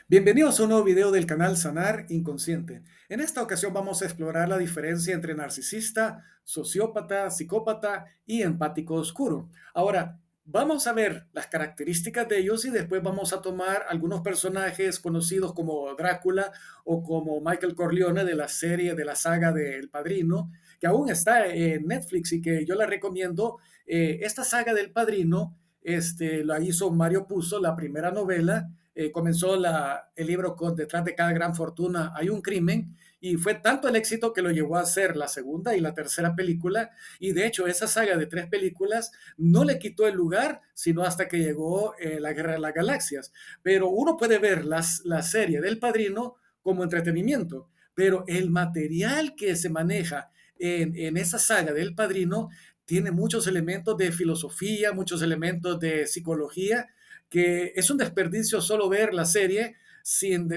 Bienvenidos a un nuevo video del canal Sanar Inconsciente. En esta ocasión vamos a explorar la diferencia entre narcisista, sociópata, psicópata y empático oscuro. Ahora, vamos a ver las características de ellos y después vamos a tomar algunos personajes conocidos como Drácula o como Michael Corleone de la serie, de la saga de El Padrino, que aún está en Netflix y que yo la recomiendo. Esta saga del Padrino, la hizo Mario Puzo, la primera novela. Comenzó el libro con Detrás de cada gran fortuna hay un crimen, y fue tanto el éxito que lo llevó a hacer la segunda y la tercera película, y de hecho esa saga de 3 películas no le quitó el lugar sino hasta que llegó la Guerra de las Galaxias. Pero uno puede ver la serie del Padrino como entretenimiento, pero el material que se maneja en esa saga del Padrino tiene muchos elementos de filosofía, muchos elementos de psicología, que es un desperdicio solo ver la serie sin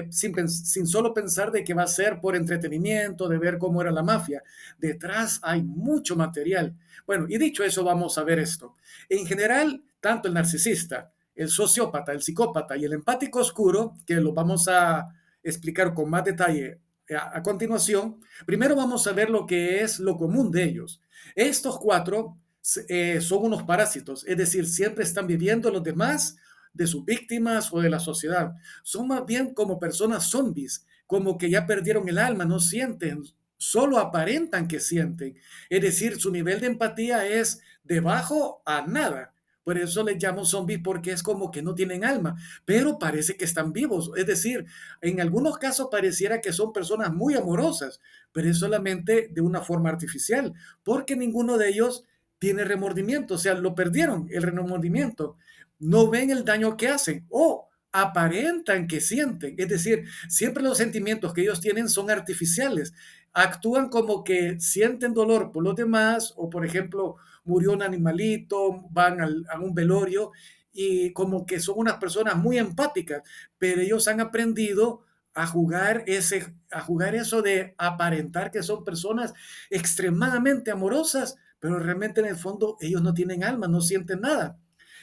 solo pensar de que va a ser por entretenimiento, de ver cómo era la mafia. Detrás hay mucho material. Bueno, y dicho eso, vamos a ver esto. En general, tanto el narcisista, el sociópata, el psicópata y el empático oscuro, que lo vamos a explicar con más detalle a continuación, primero vamos a ver lo que es lo común de ellos. Estos cuatro son unos parásitos, es decir, siempre están viviendo los demás, de sus víctimas o de la sociedad. Son más bien como personas zombies, como que ya perdieron el alma, no sienten, solo aparentan que sienten. Es decir, su nivel de empatía es de bajo a nada. Por eso les llamo zombies, porque es como que no tienen alma, pero parece que están vivos. Es decir, en algunos casos pareciera que son personas muy amorosas, pero es solamente de una forma artificial, porque ninguno de ellos tiene remordimiento, o sea, lo perdieron el remordimiento, no ven el daño que hacen o aparentan que sienten. Es decir, siempre los sentimientos que ellos tienen son artificiales. Actúan como que sienten dolor por los demás, o por ejemplo, murió un animalito, van a un velorio y como que son unas personas muy empáticas, pero ellos han aprendido a jugar eso de aparentar que son personas extremadamente amorosas, pero realmente en el fondo ellos no tienen alma, no sienten nada.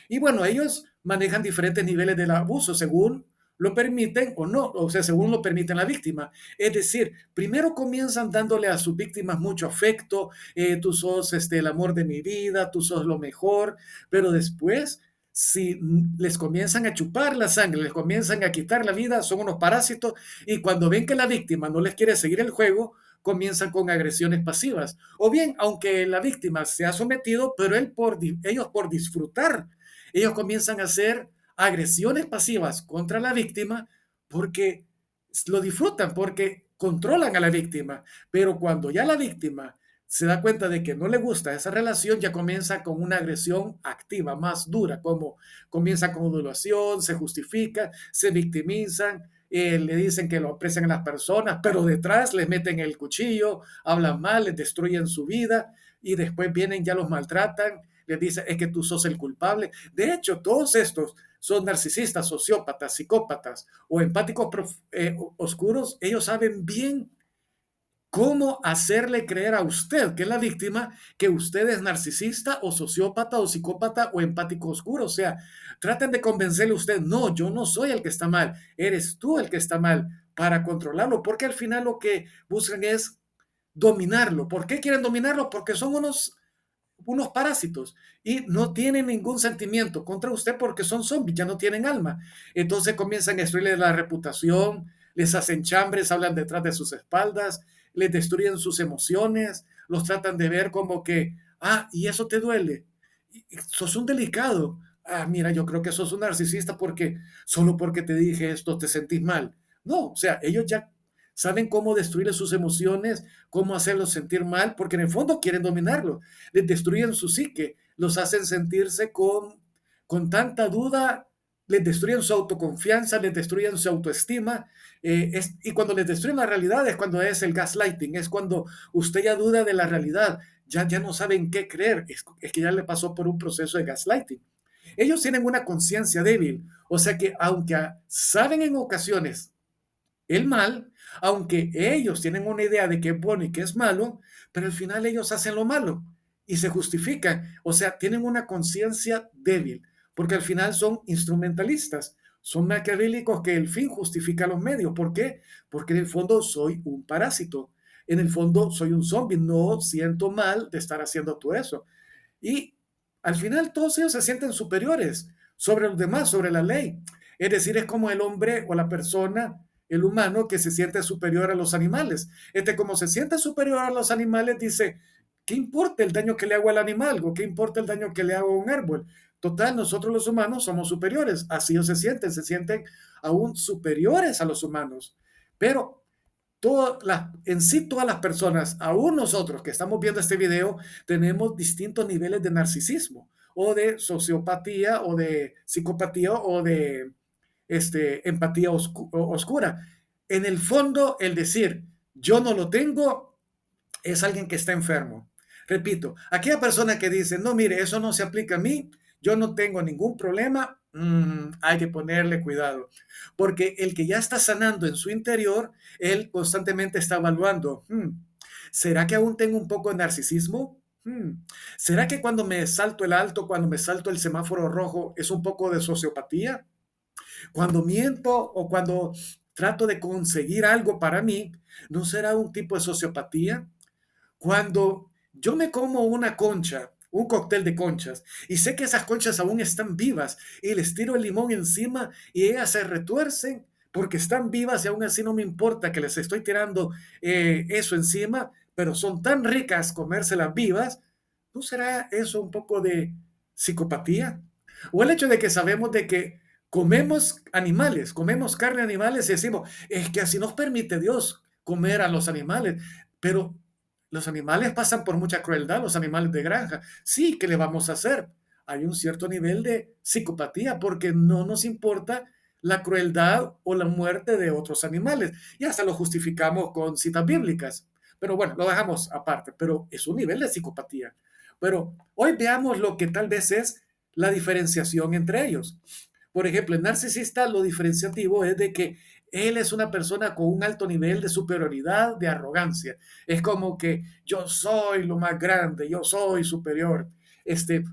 Y bueno, ellos manejan diferentes niveles del abuso según lo permiten o no, o sea, según lo permiten la víctima. Es decir, primero comienzan dándole a sus víctimas mucho afecto, tú sos el amor de mi vida, tú sos lo mejor, pero después, si les comienzan a chupar la sangre, les comienzan a quitar la vida, son unos parásitos, y cuando ven que la víctima no les quiere seguir el juego, comienzan con agresiones pasivas. O bien, aunque la víctima se ha sometido, pero ellos por disfrutar, ellos comienzan a hacer agresiones pasivas contra la víctima porque lo disfrutan, porque controlan a la víctima. Pero cuando ya la víctima se da cuenta de que no le gusta esa relación, ya comienza con una agresión activa, más dura, como comienza con adulación, se justifica, se victimizan, le dicen que lo aprecian a las personas, pero detrás les meten el cuchillo, hablan mal, les destruyen su vida, y después vienen, ya los maltratan, les dicen es que tú sos el culpable. De hecho, todos estos son narcisistas, sociópatas, psicópatas o empáticos oscuros. Ellos saben bien cómo hacerle creer a usted, que es la víctima, que usted es narcisista o sociópata o psicópata o empático oscuro. O sea, traten de convencerle a usted, no, yo no soy el que está mal, eres tú el que está mal, para controlarlo, porque al final lo que buscan es dominarlo. ¿Por qué quieren dominarlo? Porque son unos parásitos y no tienen ningún sentimiento contra usted porque son zombies, ya no tienen alma. Entonces comienzan a destruirle la reputación, les hacen chambres, hablan detrás de sus espaldas, les destruyen sus emociones, los tratan de ver como que, y eso te duele, sos un delicado. Mira, yo creo que sos un narcisista porque solo porque te dije esto te sentís mal. No, o sea, ellos ya saben cómo destruirle sus emociones, cómo hacerlos sentir mal, porque en el fondo quieren dominarlo. Les destruyen su psique, los hacen sentirse con tanta duda, les destruyen su autoconfianza, les destruyen su autoestima. Y cuando les destruyen la realidad es cuando es el gaslighting, es cuando usted ya duda de la realidad, ya no saben qué creer, es que ya le pasó por un proceso de gaslighting. Ellos tienen una conciencia débil, o sea que aunque saben en ocasiones el mal, aunque ellos tienen una idea de qué es bueno y qué es malo, pero al final ellos hacen lo malo y se justifican. O sea, tienen una conciencia débil, porque al final son instrumentalistas, son maquiavélicos que el fin justifica los medios. ¿Por qué? Porque en el fondo soy un parásito. En el fondo soy un zombie. No siento mal de estar haciendo todo eso. Y al final todos ellos se sienten superiores sobre los demás, sobre la ley. Es decir, es como el hombre o la persona, el humano, que se siente superior a los animales. Como se siente superior a los animales, dice, ¿qué importa el daño que le hago al animal? ¿O qué importa el daño que le hago a un árbol? Total, nosotros los humanos somos superiores. Así ellos se sienten aún superiores a los humanos. Pero en sí todas las personas, aún nosotros que estamos viendo este video, tenemos distintos niveles de narcisismo o de sociopatía o de psicopatía o de empatía oscura. En el fondo, el decir yo no lo tengo es alguien que está enfermo. Repito, aquella persona que dice, no, mire, eso no se aplica a mí, yo no tengo ningún problema, hay que ponerle cuidado. Porque el que ya está sanando en su interior, él constantemente está evaluando, ¿será que aún tengo un poco de narcisismo? ¿Será que cuando me salto el alto, cuando me salto el semáforo rojo, es un poco de sociopatía? Cuando miento o cuando trato de conseguir algo para mí, ¿no será un tipo de sociopatía? Cuando yo me como una concha, un cóctel de conchas, y sé que esas conchas aún están vivas, y les tiro el limón encima y ellas se retuercen porque están vivas y aún así no me importa que les estoy tirando eso encima, pero son tan ricas comérselas vivas, ¿no será eso un poco de psicopatía? O el hecho de que sabemos de que comemos animales, comemos carne de animales y decimos, es que así nos permite Dios comer a los animales, pero los animales pasan por mucha crueldad, los animales de granja. Sí, ¿qué le vamos a hacer? Hay un cierto nivel de psicopatía porque no nos importa la crueldad o la muerte de otros animales. Y hasta lo justificamos con citas bíblicas. Pero bueno, lo dejamos aparte, pero es un nivel de psicopatía. Pero hoy veamos lo que tal vez es la diferenciación entre ellos. Por ejemplo, el narcisista, lo diferenciativo es de que él es una persona con un alto nivel de superioridad, de arrogancia. Es como que yo soy lo más grande, yo soy superior.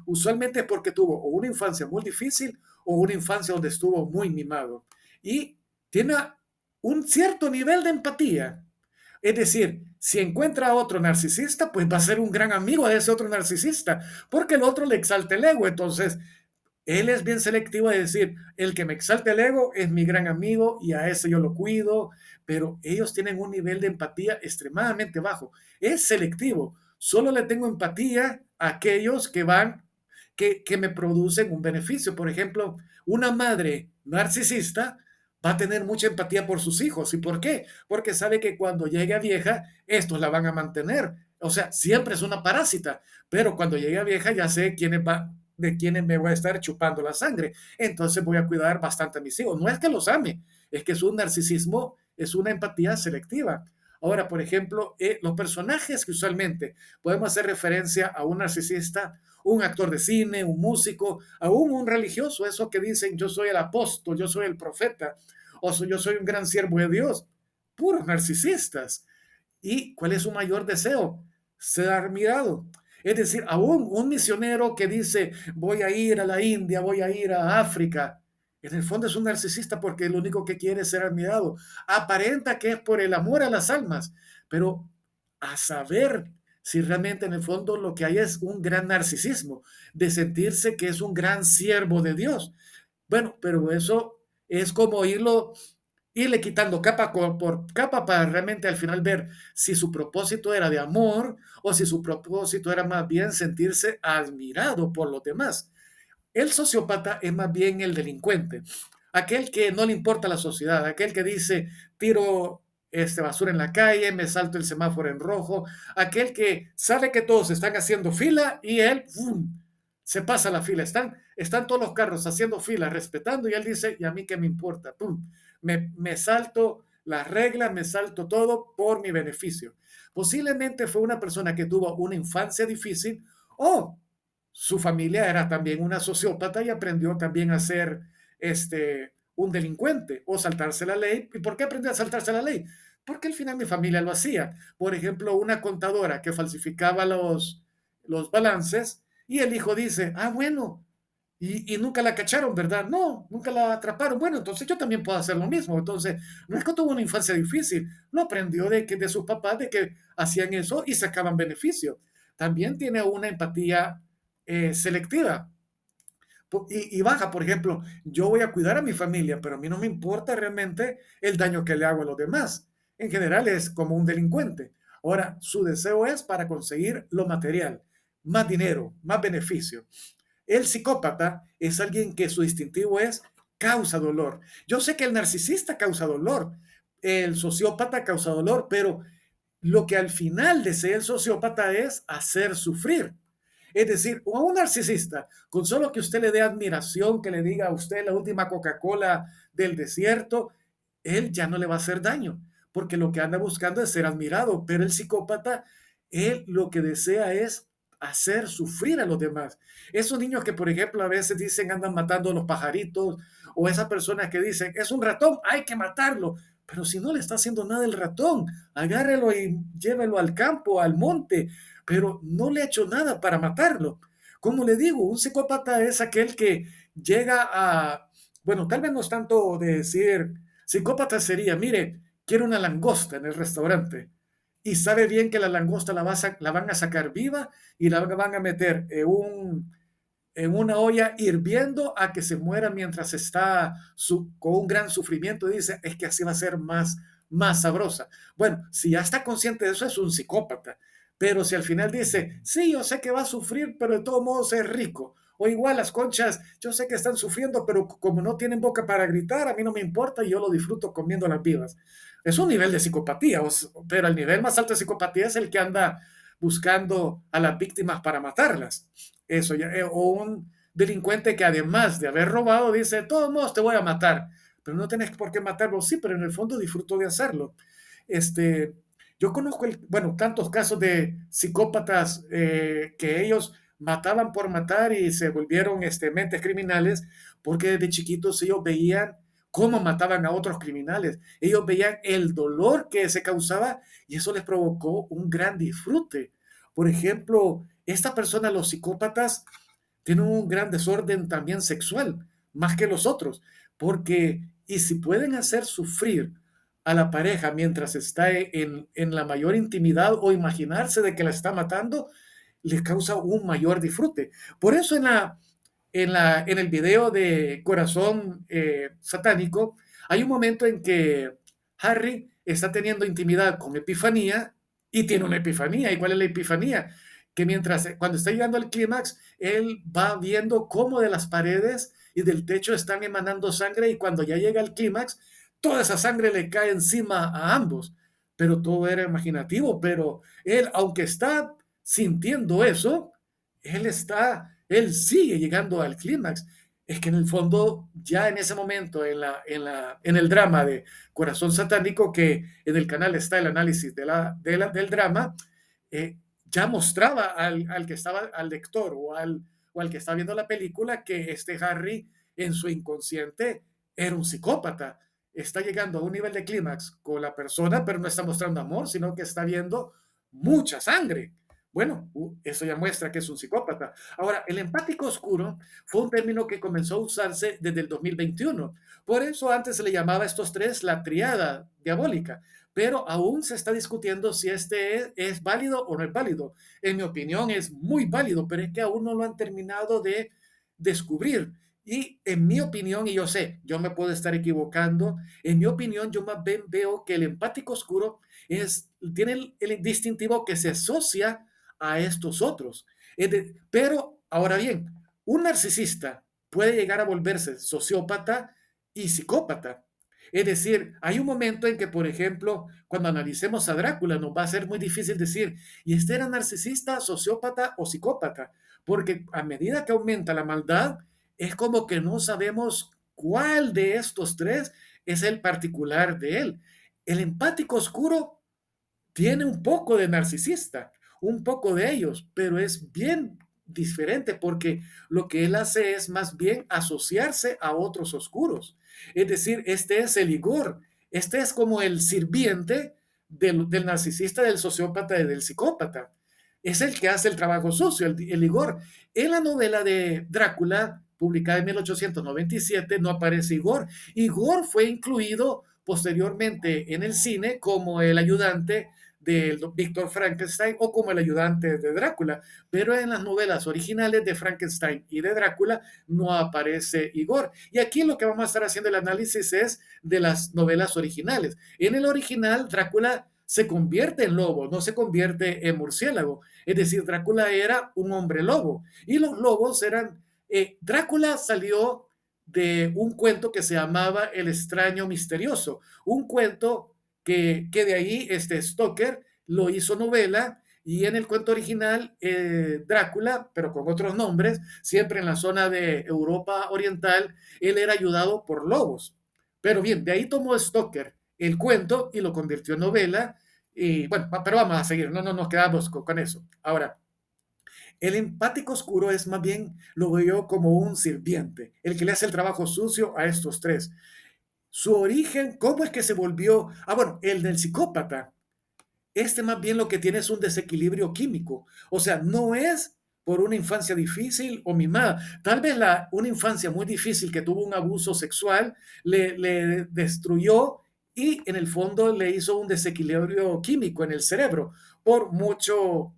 Usualmente es porque tuvo o una infancia muy difícil o una infancia donde estuvo muy mimado. Y tiene un cierto nivel de empatía. Es decir, si encuentra a otro narcisista, pues va a ser un gran amigo de ese otro narcisista, porque el otro le exalta el ego. Entonces, él es bien selectivo de decir, el que me exalta el ego es mi gran amigo y a ese yo lo cuido, pero ellos tienen un nivel de empatía extremadamente bajo. Es selectivo. Solo le tengo empatía a aquellos que me producen un beneficio. Por ejemplo, una madre narcisista va a tener mucha empatía por sus hijos. ¿Y por qué? Porque sabe que cuando llegue a vieja, estos la van a mantener. O sea, siempre es una parásita, pero cuando llegue a vieja ya sé de quienes me voy a estar chupando la sangre. Entonces voy a cuidar bastante a mis hijos. No es que los ame, es que es un narcisismo, es una empatía selectiva. Ahora, por ejemplo, los personajes que usualmente podemos hacer referencia a un narcisista, un actor de cine, un músico, aún un religioso, eso que dicen yo soy el apóstol, yo soy el profeta, yo soy un gran siervo de Dios, puros narcisistas. ¿Y cuál es su mayor deseo? Ser admirado. Es decir, aún un misionero que dice, voy a ir a la India, voy a ir a África, en el fondo es un narcisista porque lo único que quiere es ser admirado. Aparenta que es por el amor a las almas, pero a saber si realmente en el fondo lo que hay es un gran narcisismo, de sentirse que es un gran siervo de Dios. Bueno, pero eso es como irle quitando capa por capa para realmente al final ver si su propósito era de amor o si su propósito era más bien sentirse admirado por los demás. El sociópata es más bien el delincuente, aquel que no le importa la sociedad, aquel que dice tiro basura en la calle, me salto el semáforo en rojo, aquel que sabe que todos están haciendo fila y él ¡fum!, se pasa la fila, están todos los carros haciendo fila, respetando y él dice, ¿y a mí qué me importa? ¡Pum! Me salto las reglas, me salto todo por mi beneficio. Posiblemente fue una persona que tuvo una infancia difícil o su familia era también una sociópata y aprendió también a ser un delincuente o saltarse la ley. ¿Y por qué aprendió a saltarse la ley? Porque al final mi familia lo hacía. Por ejemplo, una contadora que falsificaba los balances y el hijo dice, ah, bueno, y nunca la cacharon, ¿verdad? No, nunca la atraparon. Bueno, entonces yo también puedo hacer lo mismo. Entonces, no es que tuvo una infancia difícil, lo aprendió de sus papás, de que hacían eso y sacaban beneficio. También tiene una empatía selectiva y baja. Por ejemplo, yo voy a cuidar a mi familia, pero a mí no me importa realmente el daño que le hago a los demás. En general es como un delincuente. Ahora, su deseo es para conseguir lo material, más dinero, más beneficio. El psicópata es alguien que su distintivo es causa dolor. Yo sé que el narcisista causa dolor, el sociópata causa dolor, pero lo que al final desea el sociópata es hacer sufrir. Es decir, a un narcisista, con solo que usted le dé admiración, que le diga a usted la última Coca-Cola del desierto, él ya no le va a hacer daño, porque lo que anda buscando es ser admirado, pero el psicópata, él lo que desea es hacer sufrir a los demás. Esos niños que, por ejemplo, a veces dicen andan matando a los pajaritos, o esas personas que dicen, es un ratón, hay que matarlo, pero si no le está haciendo nada el ratón, agárrelo y llévelo al campo, al monte, pero no le ha hecho nada para matarlo. Como le digo, un psicópata es aquel que llega a, bueno, tal vez no es tanto de decir, psicópata sería, mire, quiero una langosta en el restaurante y sabe bien que la langosta la van a sacar viva y la van a meter en una olla hirviendo a que se muera mientras está con un gran sufrimiento. Y dice, es que así va a ser más sabrosa. Bueno, si ya está consciente de eso, es un psicópata. Pero si al final dice, sí, yo sé que va a sufrir, pero de todos modos es rico. O igual las conchas, yo sé que están sufriendo, pero como no tienen boca para gritar, a mí no me importa y yo lo disfruto comiendo las vivas. Es un nivel de psicopatía, pero el nivel más alto de psicopatía es el que anda buscando a las víctimas para matarlas. Eso ya, o un delincuente que además de haber robado dice, de todos modos te voy a matar, pero no tienes por qué matarlo, sí, pero en el fondo disfruto de hacerlo. Este, yo conozco, bueno, tantos casos de psicópatas que ellos mataban por matar y se volvieron mentes criminales porque desde chiquitos ellos veían cómo mataban a otros criminales. Ellos veían el dolor que se causaba y eso les provocó un gran disfrute. Por ejemplo, esta persona, los psicópatas, tienen un gran desorden también sexual, más que los otros, porque, y si pueden hacer sufrir a la pareja mientras está en la mayor intimidad o imaginarse de que la está matando, les causa un mayor disfrute. Por eso en el video de Corazón Satánico, hay un momento en que Harry está teniendo intimidad con Epifanía y tiene una epifanía. ¿Y cuál es la epifanía? Que mientras, cuando está llegando al clímax, él va viendo cómo de las paredes y del techo están emanando sangre y cuando ya llega al clímax, toda esa sangre le cae encima a ambos. Pero todo era imaginativo, pero él, aunque está sintiendo eso, él sigue llegando al clímax. Es que en el fondo, ya en ese momento, en el drama de Corazón Satánico, que en el canal está el análisis del drama, ya mostraba al que estaba, al lector o al que está viendo la película, que este Harry en su inconsciente era un psicópata. Está llegando a un nivel de clímax con la persona, pero no está mostrando amor, sino que está viendo mucha sangre. Bueno, eso ya muestra que es un psicópata. Ahora, el empático oscuro fue un término que comenzó a usarse desde el 2021. Por eso antes se le llamaba a estos tres la triada diabólica, pero aún se está discutiendo si es válido o no es válido. En mi opinión es muy válido, pero es que aún no lo han terminado de descubrir. Y en mi opinión, y yo sé, yo me puedo estar equivocando, en mi opinión yo más bien veo que el empático oscuro tiene el distintivo que se asocia a estos otros. Pero ahora bien, un narcisista puede llegar a volverse sociópata y psicópata. Es decir, hay un momento en que, por ejemplo, cuando analicemos a Drácula, nos va a ser muy difícil decir, ¿y este era narcisista, sociópata o psicópata? Porque a medida que aumenta la maldad, es como que no sabemos cuál de estos tres es el particular de él. El empático oscuro tiene un poco de narcisista, un poco de ellos, pero es bien diferente porque lo que él hace es más bien asociarse a otros oscuros. Es decir, este es el Igor, este es como el sirviente del narcisista, del sociópata y del psicópata. Es el que hace el trabajo sucio, el Igor. En la novela de Drácula, publicada en 1897, no aparece Igor. Igor fue incluido posteriormente en el cine como el ayudante de Víctor Frankenstein o como el ayudante de Drácula, pero en las novelas originales de Frankenstein y de Drácula no aparece Igor. Y aquí lo que vamos a estar haciendo el análisis es de las novelas originales. En el original, Drácula se convierte en lobo, no se convierte en murciélago. Es decir, Drácula era un hombre lobo y los lobos eran... Drácula salió de un cuento que se llamaba El extraño misterioso, un cuento que de ahí Stoker lo hizo novela y en el cuento original Drácula, pero con otros nombres, siempre en la zona de Europa Oriental, él era ayudado por lobos. Pero bien, de ahí tomó Stoker el cuento y lo convirtió en novela. Y bueno, pero vamos a seguir, no nos quedamos con eso. Ahora, el empático oscuro es más bien, lo veo como un sirviente, el que le hace el trabajo sucio a estos tres. Su origen, ¿cómo es que se volvió? Ah, bueno, el del psicópata. Este más bien lo que tiene es un desequilibrio químico. O sea, no es por una infancia difícil o mimada. Tal vez una infancia muy difícil que tuvo un abuso sexual le destruyó y en el fondo le hizo un desequilibrio químico en el cerebro por mucho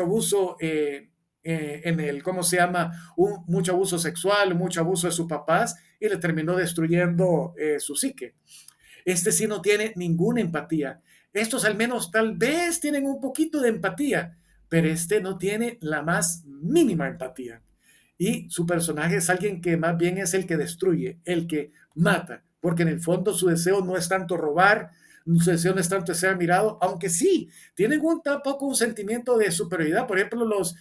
abuso en el, ¿cómo se llama? Mucho abuso sexual, mucho abuso de sus papás y le terminó destruyendo su psique. Este sí no tiene ninguna empatía. Estos al menos tal vez tienen un poquito de empatía, pero este no tiene la más mínima empatía. Y su personaje es alguien que más bien es el que destruye, el que mata, porque en el fondo su deseo no es tanto robar, su deseo no es tanto ser admirado, aunque sí, tienen tampoco un sentimiento de superioridad. Por ejemplo, los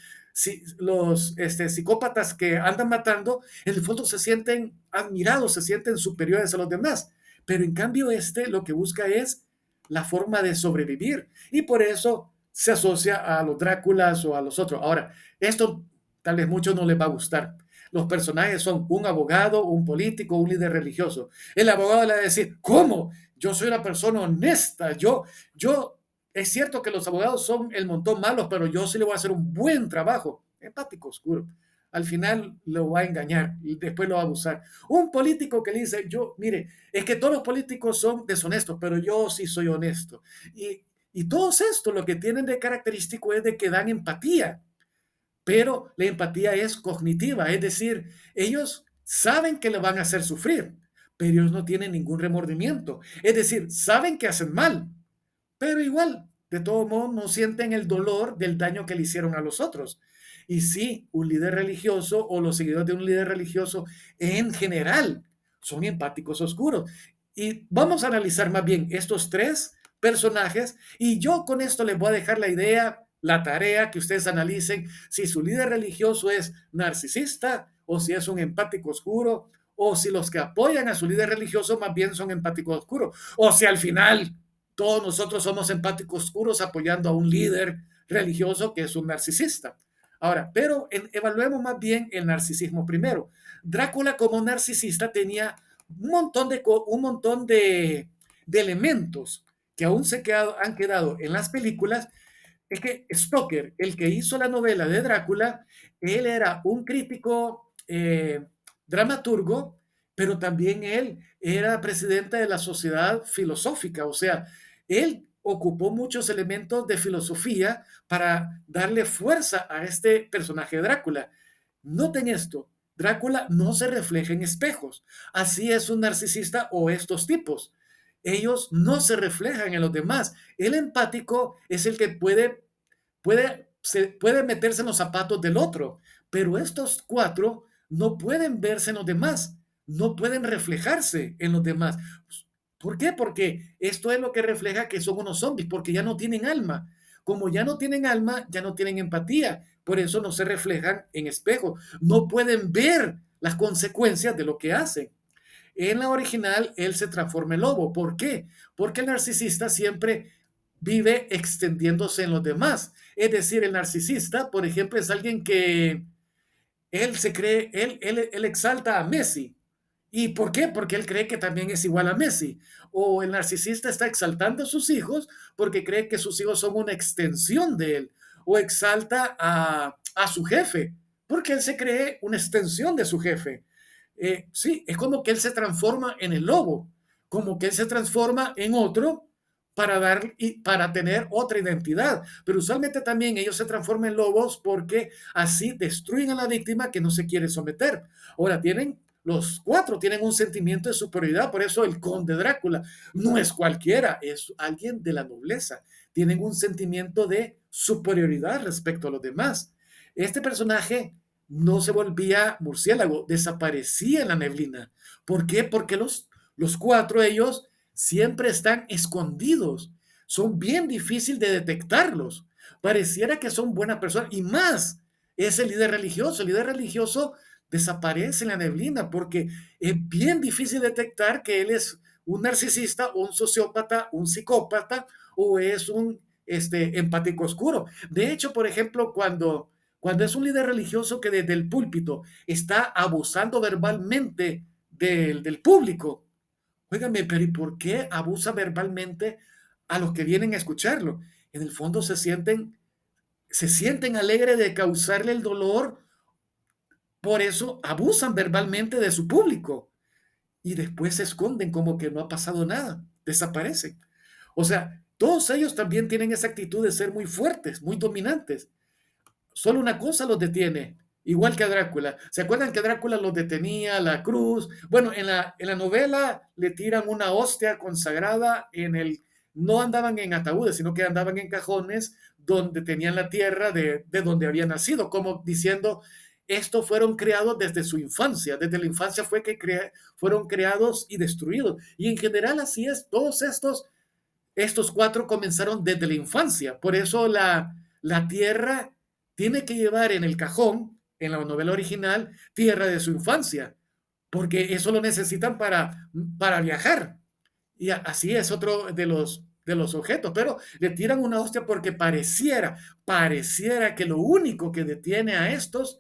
psicópatas que andan matando, en el fondo se sienten admirados, se sienten superiores a los demás. Pero en cambio lo que busca es la forma de sobrevivir y por eso se asocia a los Dráculas o a los otros. Ahora, esto tal vez muchos no les va a gustar. Los personajes son un abogado, un político, un líder religioso. El abogado le va a decir, ¿cómo? Yo soy una persona honesta. Es cierto que los abogados son el montón malos, pero yo sí le voy a hacer un buen trabajo. Empático oscuro. Al final lo va a engañar y después lo va a abusar. Un político que le dice, mire, es que todos los políticos son deshonestos, pero yo sí soy honesto. Y todos estos lo que tienen de característico es de que dan empatía, pero la empatía es cognitiva, es decir, ellos saben que le van a hacer sufrir, pero ellos no tienen ningún remordimiento. Es decir, saben que hacen mal, pero igual, de todo modo, no sienten el dolor del daño que le hicieron a los otros. Y sí, un líder religioso o los seguidores de un líder religioso en general son empáticos oscuros. Y vamos a analizar más bien estos tres personajes y yo con esto les voy a dejar la idea, la tarea que ustedes analicen si su líder religioso es narcisista o si es un empático oscuro o si los que apoyan a su líder religioso más bien son empáticos oscuros o si al final todos nosotros somos empáticos oscuros apoyando a un líder religioso que es un narcisista. Ahora, pero evaluemos más bien el narcisismo primero. Drácula como narcisista tenía un montón de elementos que aún han quedado en las películas. Es que Stoker, el que hizo la novela de Drácula, él era un crítico dramaturgo, pero también él era presidente de la Sociedad Filosófica, o sea, él ocupó muchos elementos de filosofía para darle fuerza a este personaje de Drácula. Noten esto, Drácula no se refleja en espejos, así es un narcisista o estos tipos. Ellos no se reflejan en los demás. El empático es el que puede meterse en los zapatos del otro, pero estos cuatro no pueden verse en los demás, no pueden reflejarse en los demás. ¿Por qué? Porque esto es lo que refleja que son unos zombies, porque ya no tienen alma. Como ya no tienen alma, ya no tienen empatía, por eso no se reflejan en espejo, no pueden ver las consecuencias de lo que hacen. En la original, él se transforma en lobo. ¿Por qué? Porque el narcisista siempre vive extendiéndose en los demás. Es decir, el narcisista, por ejemplo, es alguien que él se cree, él exalta a Messi. ¿Y por qué? Porque él cree que también es igual a Messi. O el narcisista está exaltando a sus hijos porque cree que sus hijos son una extensión de él. O exalta a su jefe porque él se cree una extensión de su jefe. Sí, es como que él se transforma en el lobo, como que él se transforma en otro para dar y para tener otra identidad. Pero usualmente también ellos se transforman en lobos porque así destruyen a la víctima que no se quiere someter. Ahora tienen los cuatro tienen un sentimiento de superioridad, por eso el conde Drácula no es cualquiera, es alguien de la nobleza. Tienen un sentimiento de superioridad respecto a los demás. Este personaje no se volvía murciélago, desaparecía en la neblina. ¿Por qué? Porque los cuatro ellos siempre están escondidos. Son bien difíciles de detectarlos. Pareciera que son buenas personas. Y más, es el líder religioso. El líder religioso desaparece en la neblina porque es bien difícil detectar que él es un narcisista, un sociópata, un psicópata o es un empático oscuro. De hecho, por ejemplo, cuando es un líder religioso que desde el púlpito está abusando verbalmente del público, óigame, pero ¿y por qué abusa verbalmente a los que vienen a escucharlo? En el fondo se sienten alegres de causarle el dolor, por eso abusan verbalmente de su público y después se esconden como que no ha pasado nada, desaparecen. O sea, todos ellos también tienen esa actitud de ser muy fuertes, muy dominantes. Solo una cosa los detiene, igual que a Drácula. ¿Se acuerdan que Drácula los detenía, la cruz? Bueno, en la novela le tiran una hostia consagrada en el... No andaban en ataúdes, sino que andaban en cajones donde tenían la tierra de donde había nacido, como diciendo, estos fueron creados desde su infancia, desde la infancia fue que fueron creados y destruidos. Y en general así es, todos estos cuatro comenzaron desde la infancia. Por eso la tierra tiene que llevar en el cajón, en la novela original, tierra de su infancia, porque eso lo necesitan para viajar. Y así es otro de los objetos, pero le tiran una hostia porque pareciera que lo único que detiene a estos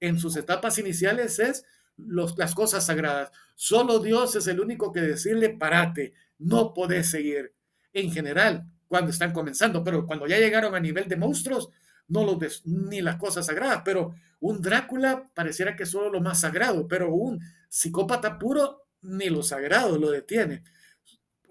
en sus etapas iniciales es las cosas sagradas. Solo Dios es el único que decirle, parate, no podés seguir. En general, cuando están comenzando, pero cuando ya llegaron a nivel de monstruos, no ni las cosas sagradas, pero un Drácula pareciera que es solo lo más sagrado, pero un psicópata puro, ni lo sagrado lo detiene.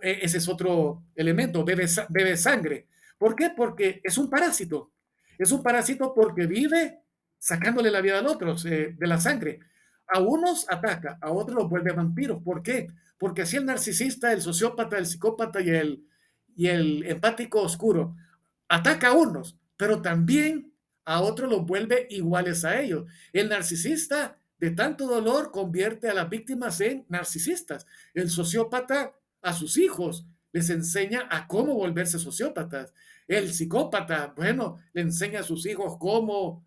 Ese es otro elemento, bebe sangre. ¿Por qué? Porque es un parásito. Es un parásito porque vive sacándole la vida al otro de la sangre. A unos ataca, a otros los vuelve vampiros. ¿Por qué? Porque así el narcisista, el sociópata, el psicópata y el empático oscuro ataca a unos, pero también a otros los vuelve iguales a ellos. El narcisista de tanto dolor convierte a las víctimas en narcisistas. El sociópata a sus hijos les enseña a cómo volverse sociópatas. El psicópata, bueno, le enseña a sus hijos cómo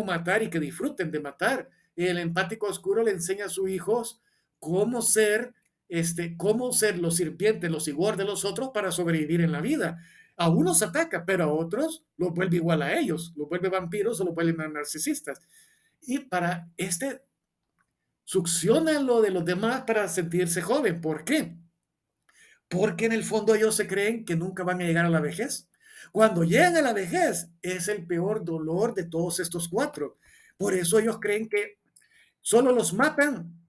matar y que disfruten de matar. El empático oscuro le enseña a sus hijos cómo ser, cómo ser los sirvientes, los igual de los otros para sobrevivir en la vida. A unos ataca, pero a otros los vuelve igual a ellos, los vuelve vampiros o los vuelve narcisistas. Y para succiona lo de los demás para sentirse joven. ¿Por qué? Porque en el fondo ellos se creen que nunca van a llegar a la vejez. Cuando llegan a la vejez es el peor dolor de todos estos cuatro. Por eso ellos creen que solo los matan,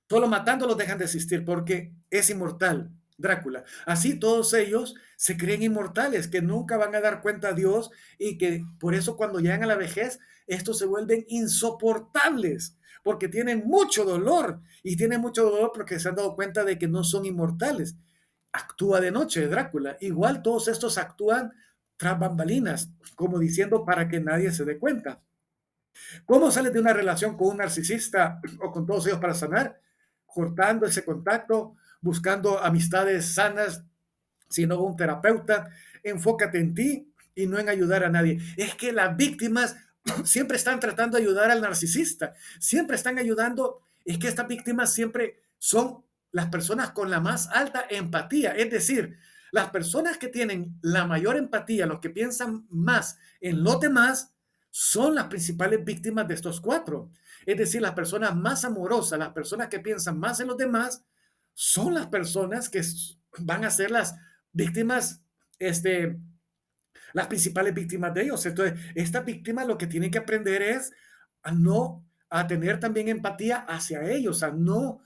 solo matándolos dejan de existir porque es inmortal Drácula. Así todos ellos se creen inmortales, que nunca van a dar cuenta a Dios y que por eso cuando llegan a la vejez, estos se vuelven insoportables porque tienen mucho dolor y tienen mucho dolor porque se han dado cuenta de que no son inmortales. Actúa de noche Drácula. Igual todos estos actúan tras bambalinas, como diciendo para que nadie se dé cuenta. ¿Cómo sales de una relación con un narcisista o con todos ellos para sanar? Cortando ese contacto, buscando amistades sanas, sino un terapeuta. Enfócate en ti y no en ayudar a nadie. Es que las víctimas siempre están tratando de ayudar al narcisista, siempre están ayudando. Es que estas víctimas siempre son las personas con la más alta empatía, es decir, las personas que tienen la mayor empatía, los que piensan más en los demás, son las principales víctimas de estos cuatro. Es decir, las personas más amorosas, las personas que piensan más en los demás, son las personas que van a ser las víctimas, las principales víctimas de ellos. Entonces, estas víctimas lo que tienen que aprender es a no, a tener también empatía hacia ellos, a no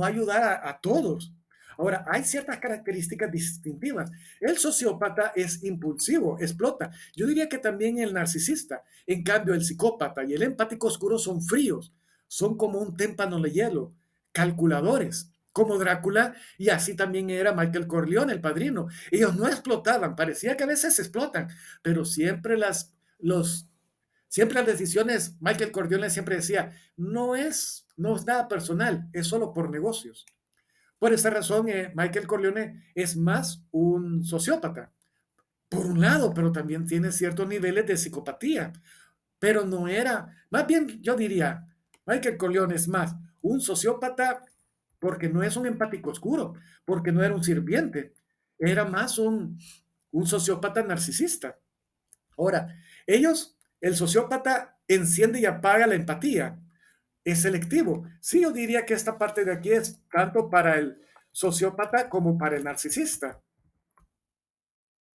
ayudar a todos. Ahora, hay ciertas características distintivas. El sociópata es impulsivo, explota. Yo diría que también el narcisista. En cambio, el psicópata y el empático oscuro son fríos, son como un témpano de hielo, calculadores, como Drácula, y así también era Michael Corleone, el padrino. Ellos no explotaban, parecía que a veces explotan, pero siempre las decisiones, Michael Corleone siempre decía, no es nada personal, es solo por negocios. Por esa razón, Michael Corleone es más un sociópata, por un lado, pero también tiene ciertos niveles de psicopatía. Pero no era, más bien yo diría, Michael Corleone es más un sociópata porque no es un empático oscuro, porque no era un sirviente, era más un sociópata narcisista. Ahora, el sociópata enciende y apaga la empatía, es selectivo. Sí, yo diría que esta parte de aquí es tanto para el sociópata como para el narcisista.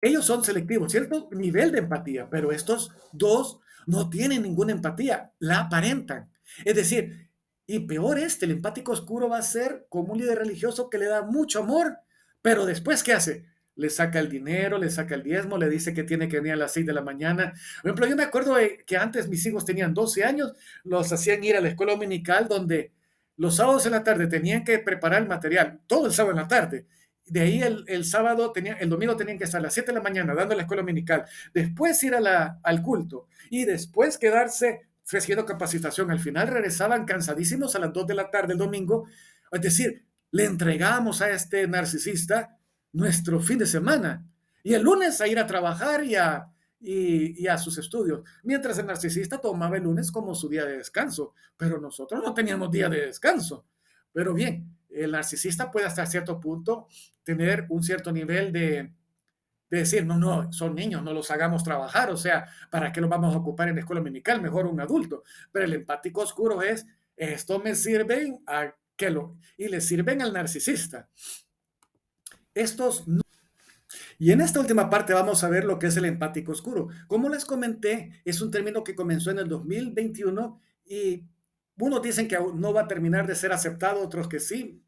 Ellos son selectivos, cierto nivel de empatía, pero estos dos no tienen ninguna empatía, la aparentan. Es decir, y peor el empático oscuro va a ser como un líder religioso que le da mucho amor, pero después, ¿qué hace? Le saca el dinero, le saca el diezmo, le dice que tiene que venir a las 6 de la mañana. Por ejemplo, yo me acuerdo que antes mis hijos tenían 12 años, los hacían ir a la escuela dominical donde los sábados en la tarde tenían que preparar el material, todo el sábado en la tarde, de ahí el domingo tenían que estar a las 7 de la mañana dando la escuela dominical, después ir al culto y después quedarse ofreciendo capacitación. Al final regresaban cansadísimos a las 2 de la tarde el domingo. Es decir, le entregamos a este narcisista nuestro fin de semana y el lunes a ir a trabajar y a sus estudios, mientras el narcisista tomaba el lunes como su día de descanso, pero nosotros no teníamos día de descanso. Pero bien, el narcisista puede hasta cierto punto tener un cierto nivel de decir, no, no, son niños, no los hagamos trabajar, o sea, ¿para qué los vamos a ocupar en la escuela dominical? Mejor un adulto. Pero el empático oscuro es, esto me sirven y le sirven al narcisista. Estos no. Y en esta última parte vamos a ver lo que es el empático oscuro. Como les comenté, es un término que comenzó en el 2021 y unos dicen que no va a terminar de ser aceptado, otros que sí.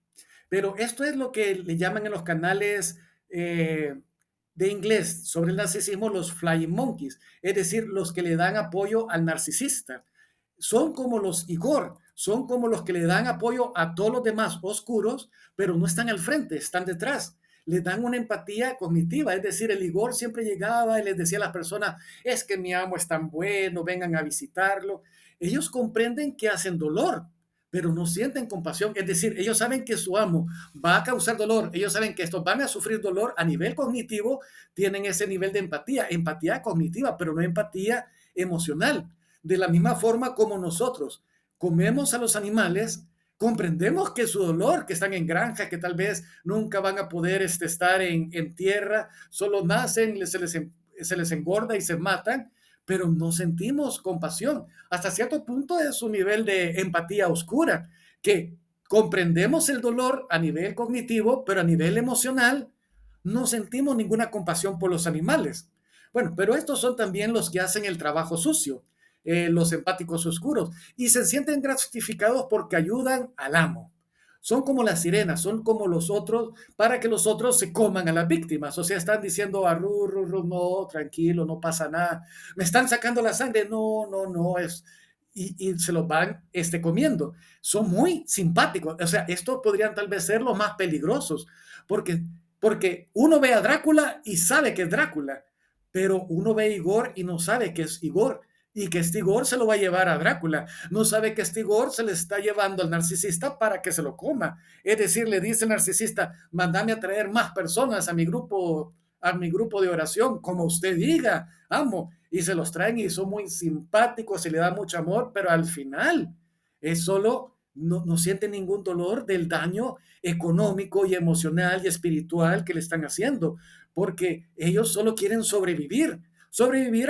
Pero esto es lo que le llaman en los canales de inglés sobre el narcisismo los flying monkeys, es decir, los que le dan apoyo al narcisista. Son como los Igor, son como los que le dan apoyo a todos los demás oscuros, pero no están al frente, están detrás. Les dan una empatía cognitiva, es decir, el Igor siempre llegaba y les decía a las personas, es que mi amo es tan bueno, vengan a visitarlo. Ellos comprenden que hacen dolor, pero no sienten compasión. Es decir, ellos saben que su amo va a causar dolor, ellos saben que estos van a sufrir dolor a nivel cognitivo, tienen ese nivel de empatía, empatía cognitiva, pero no empatía emocional. De la misma forma como nosotros comemos a los animales, comprendemos que su dolor, que están en granja, que tal vez nunca van a poder estar en tierra, solo nacen, se les engorda y se matan, pero no sentimos compasión. Hasta cierto punto es un nivel de empatía oscura, que comprendemos el dolor a nivel cognitivo, pero a nivel emocional no sentimos ninguna compasión por los animales. Bueno, pero estos son también los que hacen el trabajo sucio, los empáticos oscuros, y se sienten gratificados porque ayudan al amo. Son como las sirenas, son como los otros, para que los otros se coman a las víctimas. O sea, están diciendo, no, tranquilo, no pasa nada. Me están sacando la sangre, no, no, no, y se los van comiendo. Son muy simpáticos. O sea, estos podrían tal vez ser los más peligrosos, porque, porque uno ve a Drácula y sabe que es Drácula, pero uno ve a Igor y no sabe que es Igor y que este Igor se lo va a llevar a Drácula. No sabe que este Igor se le está llevando al narcisista para que se lo coma. Es decir, le dice el narcisista, mándame a traer más personas a mi grupo de oración, como usted diga, amo. Y se los traen y son muy simpáticos y le da mucho amor, pero al final es solo, no siente ningún dolor del daño económico y emocional y espiritual que le están haciendo, porque ellos solo quieren sobrevivir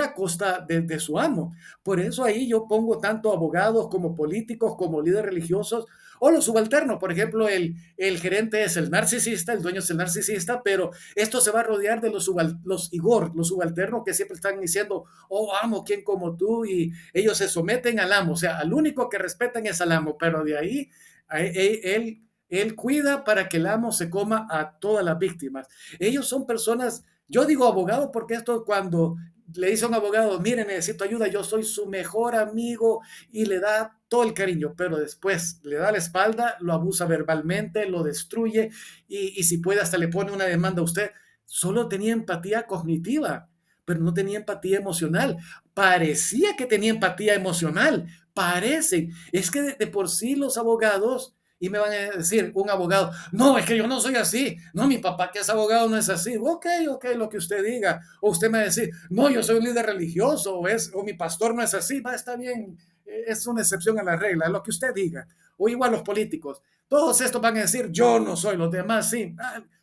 a costa de su amo. Por eso ahí yo pongo tanto abogados como políticos, como líderes religiosos O los subalternos, por ejemplo, el gerente es el narcisista, el dueño es el narcisista, pero esto se va a rodear de los Igor, los subalternos que siempre están diciendo, oh amo, ¿quién como tú? Y ellos se someten al amo, o sea, al único que respetan es al amo, pero de ahí él cuida para que el amo se coma a todas las víctimas. Ellos son personas, yo digo abogado porque esto cuando le dice a un abogado, mire, necesito ayuda, yo soy su mejor amigo y le da todo el cariño, pero después le da la espalda, lo abusa verbalmente, lo destruye y si puede hasta le pone una demanda a usted. Solo tenía empatía cognitiva, pero no tenía empatía emocional. Parecía que tenía empatía emocional, parece. Es que de por sí los abogados, y me van a decir, un abogado, no, es que yo no soy así, no, mi papá que es abogado no es así, ok, lo que usted diga, o usted me va a decir, no, yo soy un líder religioso, o mi pastor no es así, va, está bien, es una excepción a la regla, lo que usted diga, o igual los políticos, todos estos van a decir, yo no soy, los demás sí,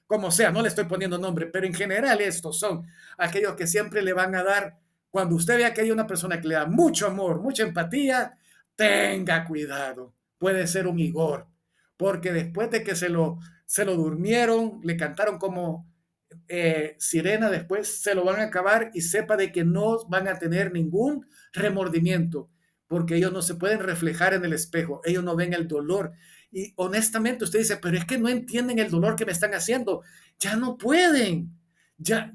como sea, no le estoy poniendo nombre, pero en general estos son aquellos que siempre le van a dar, cuando usted vea que hay una persona que le da mucho amor, mucha empatía, tenga cuidado, puede ser un Igor, porque después de que se lo durmieron, le cantaron como sirena, después se lo van a acabar y sepa de que no van a tener ningún remordimiento, porque ellos no se pueden reflejar en el espejo, ellos no ven el dolor. Y honestamente usted dice, pero es que no entienden el dolor que me están haciendo. Ya no pueden, ya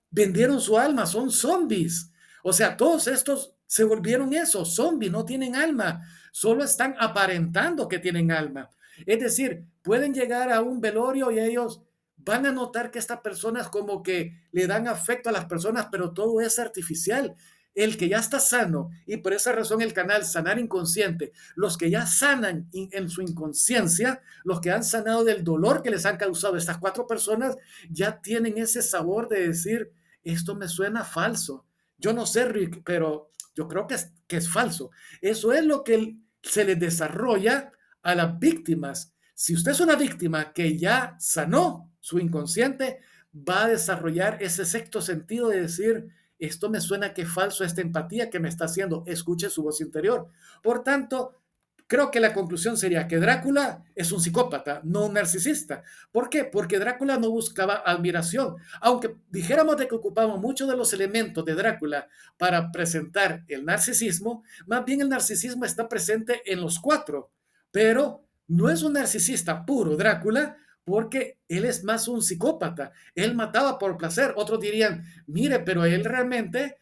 vendieron su alma, son zombies. O sea, todos estos se volvieron eso, zombies, no tienen alma, solo están aparentando que tienen alma. Es decir, pueden llegar a un velorio y ellos van a notar que estas personas como que le dan afecto a las personas, pero todo es artificial. El que ya está sano, y por esa razón el canal Sanar Inconsciente, los que ya sanan en su inconsciencia, los que han sanado del dolor que les han causado estas cuatro personas, ya tienen ese sabor de decir, esto me suena falso. Yo no sé, Rick, pero yo creo que es falso. Eso es lo que se les desarrolla a las víctimas. Si usted es una víctima que ya sanó su inconsciente, va a desarrollar ese sexto sentido de decir, esto me suena que es falso, esta empatía que me está haciendo, escuche su voz interior. Por tanto, creo que la conclusión sería que Drácula es un psicópata, no un narcisista. ¿Por qué? Porque Drácula no buscaba admiración. Aunque dijéramos de que ocupamos muchos de los elementos de Drácula para presentar el narcisismo, más bien el narcisismo está presente en los cuatro. Pero no es un narcisista puro Drácula, porque él es más un psicópata. Él mataba por placer. Otros dirían, mire, pero él realmente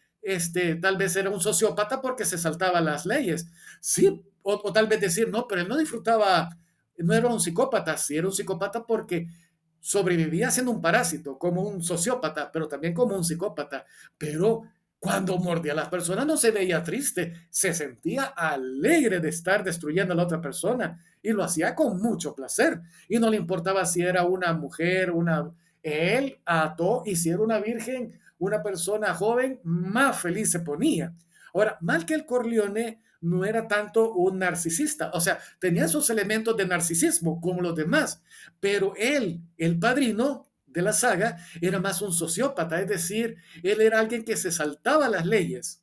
tal vez era un sociópata porque se saltaba las leyes. Sí, o tal vez decir, no, pero él no disfrutaba, no era un psicópata, sí era un psicópata porque sobrevivía siendo un parásito, como un sociópata, pero también como un psicópata. Pero cuando mordía a las personas no se veía triste, se sentía alegre de estar destruyendo a la otra persona y lo hacía con mucho placer. Y no le importaba si era una mujer, él ató y si era una virgen, una persona joven, más feliz se ponía. Ahora, Michael Corleone no era tanto un narcisista, o sea, tenía esos elementos de narcisismo como los demás, pero él, el padrino de la saga, era más un sociópata, es decir, él era alguien que se saltaba las leyes.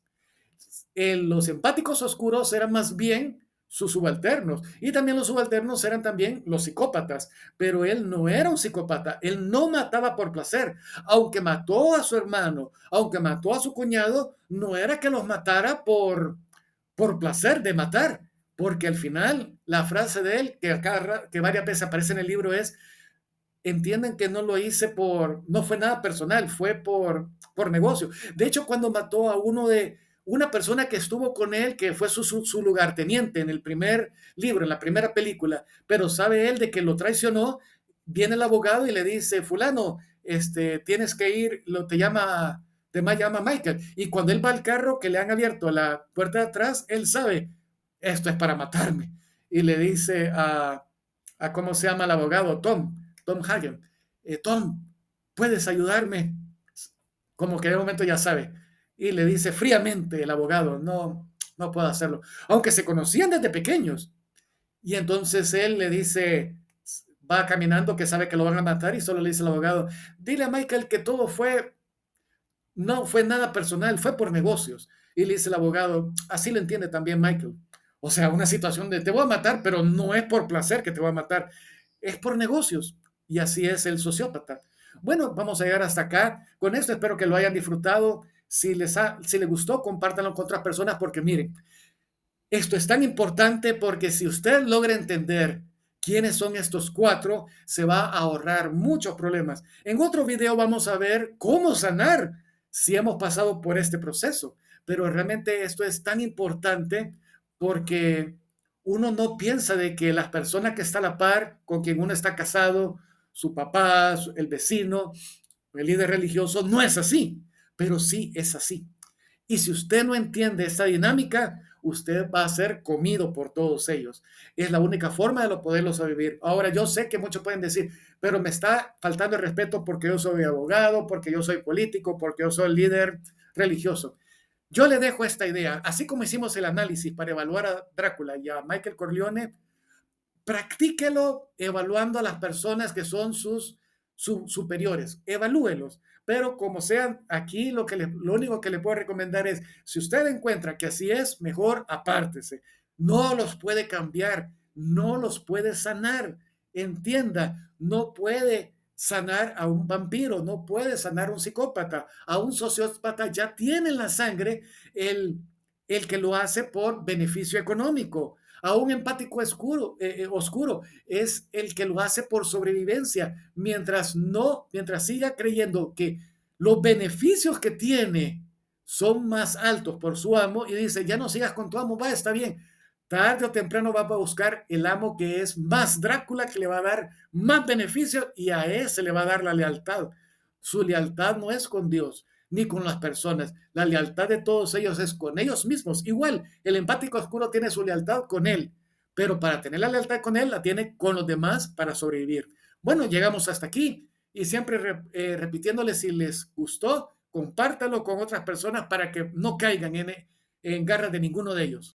Los empáticos oscuros eran más bien sus subalternos y también los subalternos eran también los psicópatas, pero él no era un psicópata, él no mataba por placer, aunque mató a su hermano, aunque mató a su cuñado, no era que los matara por placer de matar, porque al final la frase de él, que varias veces aparece en el libro, es, entienden que no lo hice no fue nada personal, fue por negocio. De hecho, cuando mató a una persona que estuvo con él, que fue su lugarteniente en el primer libro, en la primera película, pero sabe él de que lo traicionó, viene el abogado y le dice, fulano, tienes que ir, llama Michael. Y cuando él va al carro que le han abierto la puerta de atrás, él sabe, esto es para matarme. Y le dice ¿cómo se llama el abogado? Tom Hagen. Tom, ¿puedes ayudarme? Como que de momento ya sabe. Y le dice fríamente el abogado, no, no puedo hacerlo. Aunque se conocían desde pequeños. Y entonces él le dice, va caminando que sabe que lo van a matar y solo le dice al abogado, dile a Michael que no fue nada personal, fue por negocios. Y le dice el abogado, así lo entiende también Michael. O sea, una situación de te voy a matar, pero no es por placer que te voy a matar, es por negocios. Y así es el sociópata. Bueno, vamos a llegar hasta acá. Con esto espero que lo hayan disfrutado. Si les gustó, compártanlo con otras personas porque miren, esto es tan importante porque si usted logra entender quiénes son estos cuatro, se va a ahorrar muchos problemas. En otro video vamos a ver cómo sanar si hemos pasado por este proceso. Pero realmente esto es tan importante porque uno no piensa de que las personas que están a la par, con quien uno está casado, su papá, el vecino, el líder religioso, no es así, pero sí es así. Y si usted no entiende esta dinámica, usted va a ser comido por todos ellos. Es la única forma de lo poderlos vivir. Ahora, yo sé que muchos pueden decir, pero me está faltando el respeto porque yo soy abogado, porque yo soy político, porque yo soy líder religioso. Yo le dejo esta idea. Así como hicimos el análisis para evaluar a Drácula y a Michael Corleone, practíquelo evaluando a las personas que son sus superiores, evalúelos. Pero como sean aquí, lo único que le puedo recomendar es, si usted encuentra que así es, mejor apártese. No los puede cambiar, no los puede sanar. Entienda, no puede sanar a un vampiro, no puede sanar a un psicópata, a un sociópata ya tiene en la sangre el que lo hace por beneficio económico. A un empático oscuro es el que lo hace por sobrevivencia, mientras siga creyendo que los beneficios que tiene son más altos por su amo y dice, ya no sigas con tu amo, va, está bien. Tarde o temprano va a buscar el amo que es más Drácula, que le va a dar más beneficios y a ese le va a dar la lealtad. Su lealtad no es con Dios ni con las personas. La lealtad de todos ellos es con ellos mismos. Igual, el empático oscuro tiene su lealtad con él, pero para tener la lealtad con él, la tiene con los demás para sobrevivir. Bueno, llegamos hasta aquí y siempre repitiéndole si les gustó, compártalo con otras personas para que no caigan en garras de ninguno de ellos.